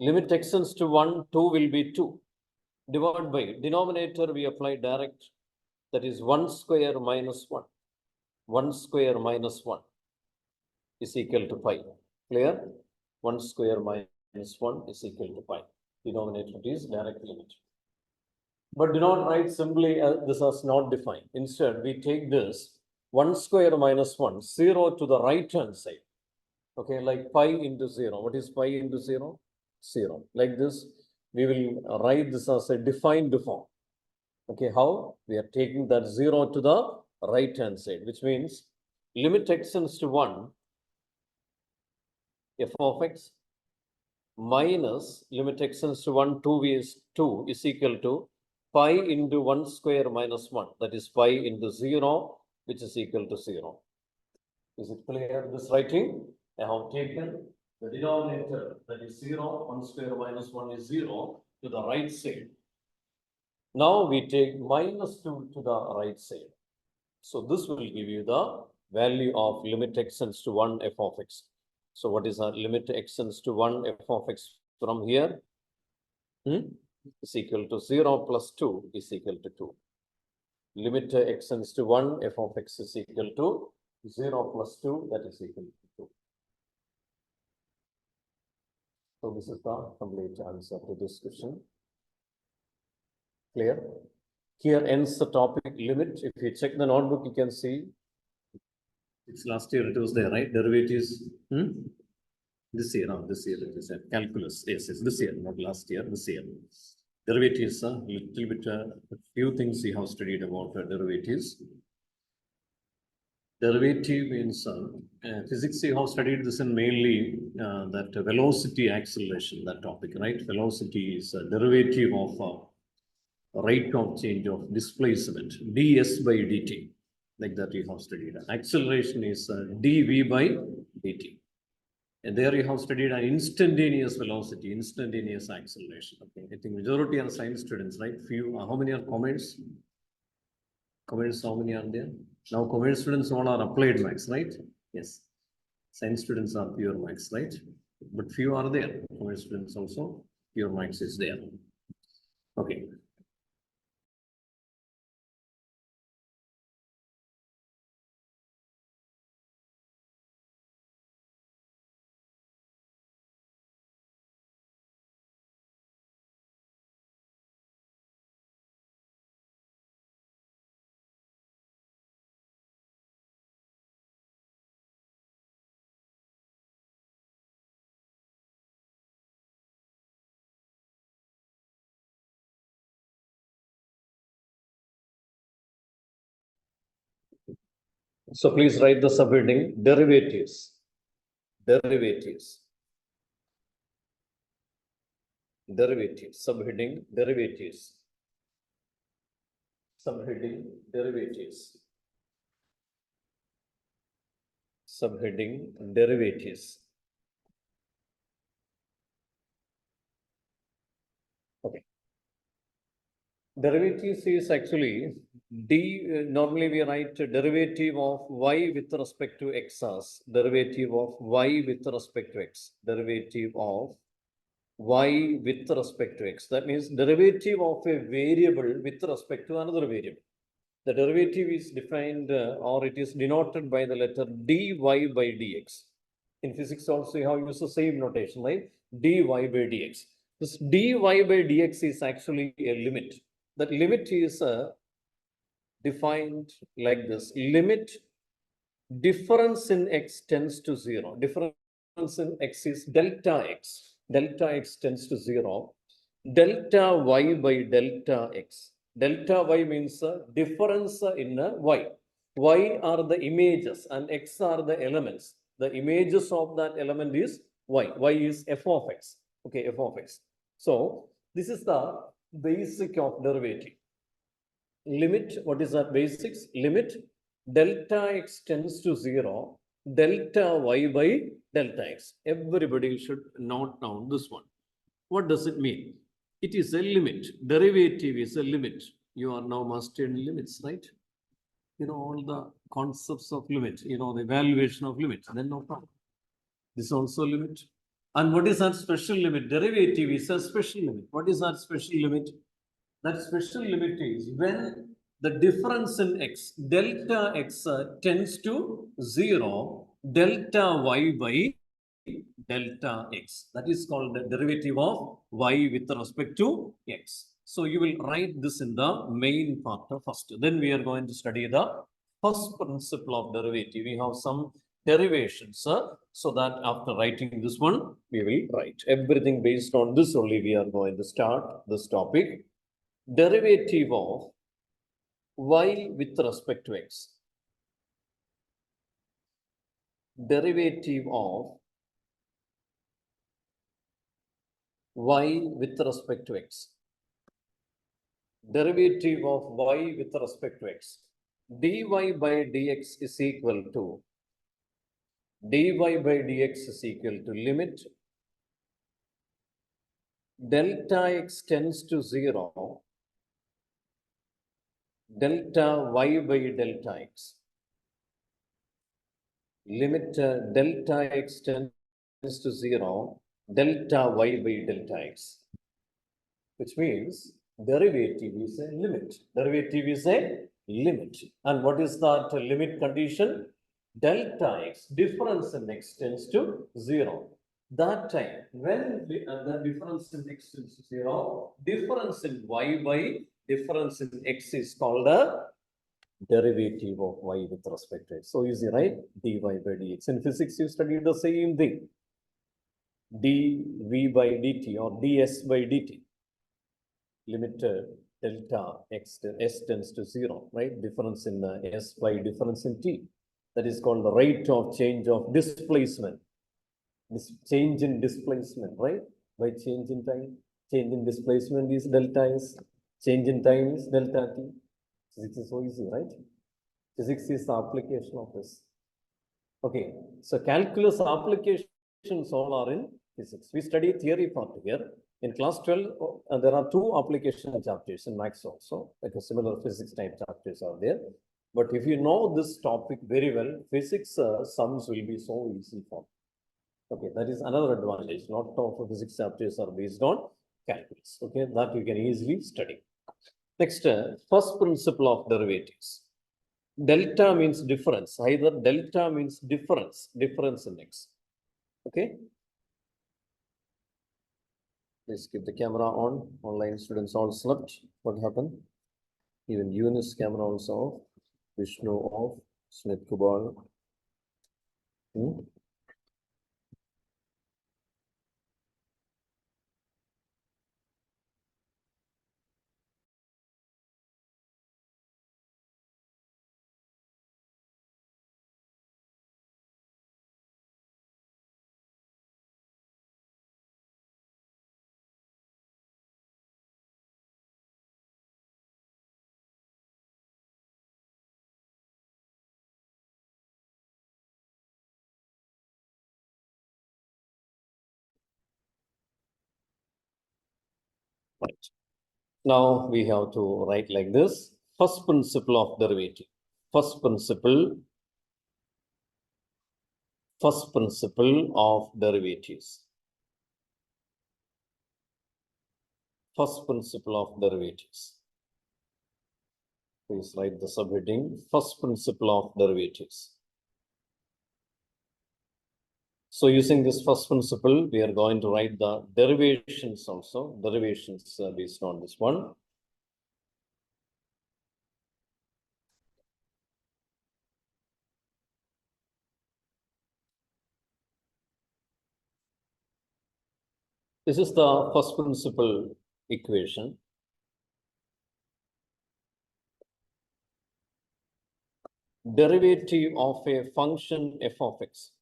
limit x tends to 1, 2 will be 2, divided by denominator we apply direct, that is 1 square minus 1. 1 square minus 1 is equal to pi. Clear? 1 square minus 1 is equal to pi. Denominator is direct limit. But do not write simply this is not defined. Instead, we take this 1 square minus 1, 0 to the right hand side. Okay, like pi into 0. What is pi into 0? 0. Like this, we will write this as a defined form. Okay, how? We are taking that 0 to the right hand side, which means limit x tends to 1, f of x minus limit x tends to 1, 2 is equal to pi into 1 square minus 1, that is pi into 0, which is equal to 0. Is it clear, this writing? I have taken the denominator, that is 0, 1 square minus 1 is 0, to the right side. Now we take minus 2 to the right side. So this will give you the value of limit x tends to 1 f of x. So what is our limit x tends to 1 f of x from here? is equal to 0 plus 2 is equal to 2. Limit x tends to 1, f of x is equal to 0 plus 2, that is equal to 2. So this is the complete answer to this question. Clear? Here ends the topic limit. If you check the notebook, you can see it's last year it was there, right? Derivatives. This year it is calculus. Yes, this year, not last year, this year. Derivatives, a little bit, a few things we have studied about derivatives. Derivative means physics, you have studied this in mainly that velocity acceleration, that topic, right? Velocity is a derivative of rate of change of displacement, ds by dt, like that you have studied. Acceleration is dv by dt. And there you have studied an instantaneous velocity, instantaneous acceleration. Okay, I think majority are science students, right? Few, how many are commerce? Commerce, how many are there? Now commerce students all are applied maths, right? Yes. Science students are pure maths, right? But few are there. Commerce students also, pure maths is there. Okay. So please write the subheading derivatives. Derivatives. Derivatives. Subheading derivatives. Subheading derivatives. Subheading derivatives. Okay. Derivatives is actually normally we write derivative of y with respect to x as derivative of y with respect to x. Derivative of y with respect to x. That means derivative of a variable with respect to another variable. The derivative is defined or it is denoted by the letter dy by dx. In physics also you have used the same notation, right? Dy by dx. This dy by dx is actually a limit. That limit is defined like this. Limit difference in x tends to 0. Difference in x is delta x. Delta x tends to 0. Delta y by delta x. Delta y means difference in y. Y are the images and x are the elements. The images of that element is y. Y is f of x. Okay, f of x. So this is the basic of derivative. Limit, what is that basics? Limit delta x tends to 0, delta y by delta x. Everybody should note down this one. What does it mean? It is a limit. Derivative is a limit. You are now mastering limits, right? You know all the concepts of limit, you know the evaluation of limit, then no problem. This is also a limit. And what is that special limit? Derivative is a special limit. What is that special limit? That special limit is when the difference in x, delta x tends to 0, delta y by delta x. That is called the derivative of y with respect to x. So you will write this in the main part first. Then we are going to study the first principle of derivative. We have some derivations, so that after writing this one, we will write everything based on this only. We are going to start this topic. Derivative of y with respect to x. Derivative of y with respect to x. Derivative of y with respect to x. Dy by dx is equal to limit delta x tends to 0, delta y by delta x. Limit delta x tends to 0, delta y by delta x. which means derivative is a limit. Derivative is a limit. And what is that limit condition? Delta x, difference in x tends to 0. That time, when the difference in x tends to 0, difference in y by difference in x is called a derivative of y with respect to x. So easy, right? dy by dx. In physics, you studied the same thing. dv by dt or ds by dt. Limit delta x, s tends to 0, right? Difference in s by difference in t. That is called the rate of change of displacement. This change in displacement, right? By change in time. Change in displacement is delta s. Change in time is delta t. Physics is so easy, right? Physics is the application of this. Okay, so calculus applications all are in physics. We study theory part here. In class 12, there are 2 application chapters in maths also, like a similar physics type chapters are there. But if you know this topic very well, physics sums will be so easy for you. Okay, that is another advantage. Lot of physics chapters are based on calculus. Okay, that you can easily study. Next, first principle of derivatives. Delta means difference. Either delta means difference in x. Okay. Please keep the camera on. Online students all slept. What happened? Even Eunice camera also off. Vishnu off. Smith Kubal. Right. Now we have to write like this. First principle of derivative. First principle of derivatives. First principle of derivatives. Please write the subheading. First principle of derivatives. So using this first principle, we are going to write the derivations also. Derivations based on this one. This is the first principle equation. Derivative of a function f of x.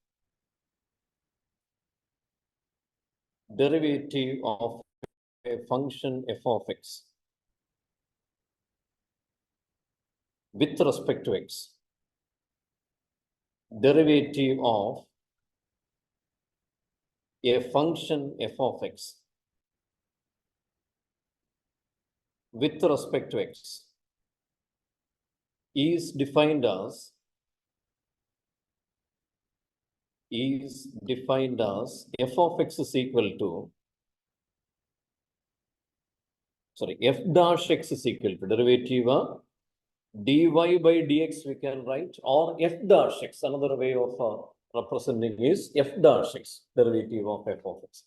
Derivative of a function f of x with respect to x. Derivative of a function f of x with respect to x is defined as f of x is equal to, f dash x is equal to derivative of dy by dx we can write, or f dash x, another way of representing is f dash x, derivative of f of x.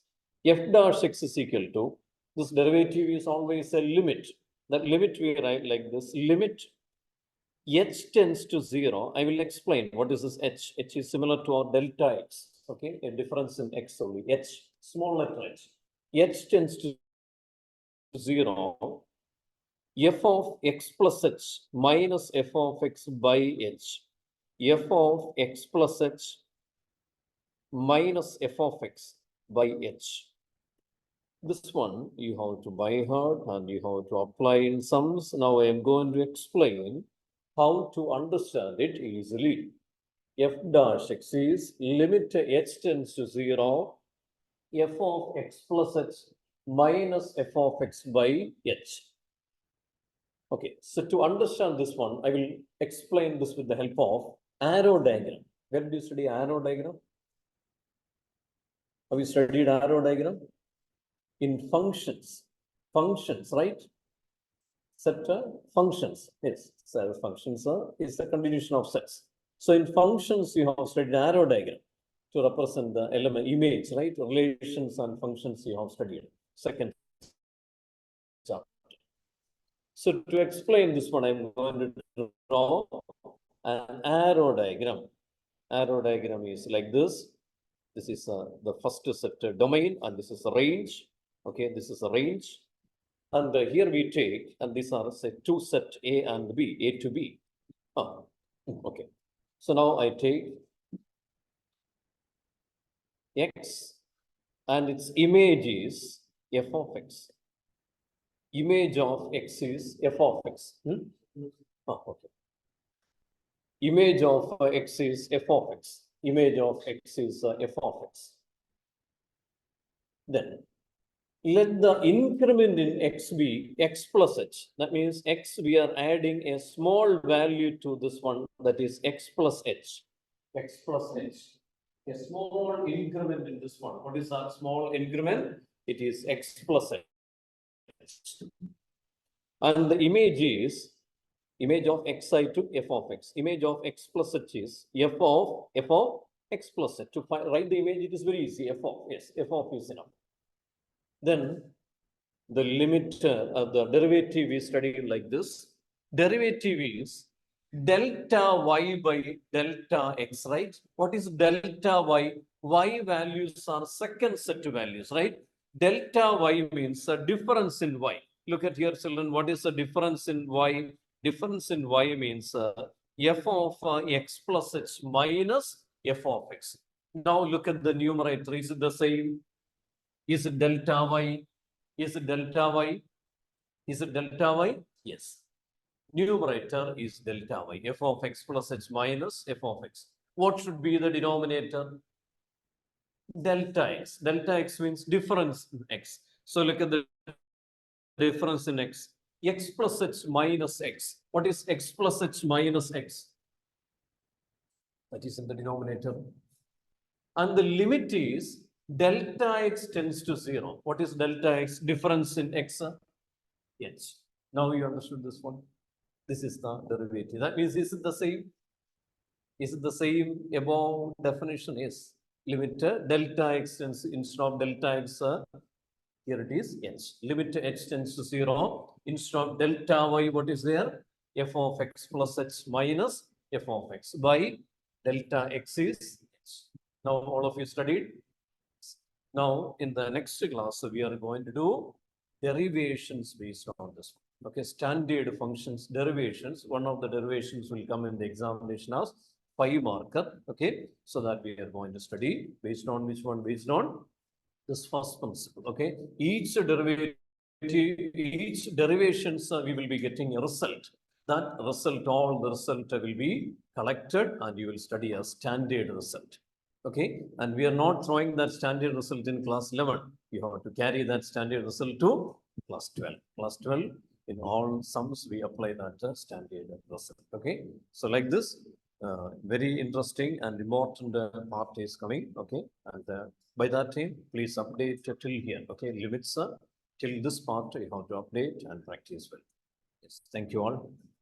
F dash x is equal to, this derivative is always a limit. That limit we write like this, limit h tends to 0. I will explain what is this h. H is similar to our delta x. Okay, a difference in x only. H, small letter h. H tends to 0. F of x plus h minus f of x by h. F of x plus h minus f of x by h. This one you have to by heart and you have to apply in sums. Now I am going to explain how to understand it easily. F dash x is limit h tends to 0, f of x plus h minus f of x by h. Okay, so to understand this one, I will explain this with the help of arrow diagram. Where did you study arrow diagram? Have you studied arrow diagram? In functions, functions, right? Set functions, yes, so functions is the continuation of sets. So in functions, you have studied arrow diagram to represent the element image, right? Relations and functions you have studied. Second chapter. So to explain this one, I'm going to draw an arrow diagram. Arrow diagram is like this. This is the first set domain, and this is a range. Okay, this is a range. And here we take, and these are set two set A and B, A to B. Okay. So now I take X and its image is f of x. Image of x is f of x. Okay. Image of x is f of x. Image of x is f of x. Then let the increment in x be x plus h. That means x, we are adding a small value to this one, that is x plus h. X plus h. A small increment in this one. What is that small increment? It is x plus h. And the image is image of xi to f of x. Image of x plus h is f of x plus h. To write the image, it is very easy. F of, yes, f of is enough. Then the limit of the derivative we studied like this. Derivative is delta y by delta x, right? What is delta y? Y values are second set values, right? Delta y means a difference in y. Look at here, children. What is the difference in y? Difference in y means f of x plus h minus f of x. Now look at the numerator. Is it the same? Is it delta y? Is it delta y? Is it delta y? Yes. Numerator is delta y. F of x plus h minus f of x. What should be the denominator? Delta x. Delta x means difference in x. So look at the difference in x. X plus h minus x. What is x plus h minus x? That is in the denominator. And the limit is delta x tends to 0. What is delta x? Difference in x? Yes. Now you understood this one. This is the derivative. That means, is it the same? Is it the same above definition? Yes. Limit delta x tends, instead of delta x, here it is, yes. Limit h tends to 0. Instead of delta y, what is there? F of x plus h minus f of x by delta x is h. Now all of you studied. Now in the next class, we are going to do derivations based on this one. Okay, standard functions derivations. One of the derivations will come in the examination as 5 marker. Okay, so that we are going to study based on which one? Based on this first principle. Okay, each derivative, each derivations we will be getting a result. That result, all the result will be collected and you will study a standard result. Okay, and we are not throwing that standard result in class 11. You have to carry that standard result to class 12. Class 12, in all sums, we apply that standard result. Okay, so like this, very interesting and important part is coming. Okay, and by that time, please update till here. Okay, limits till this part you have to update and practice well. Yes, thank you all.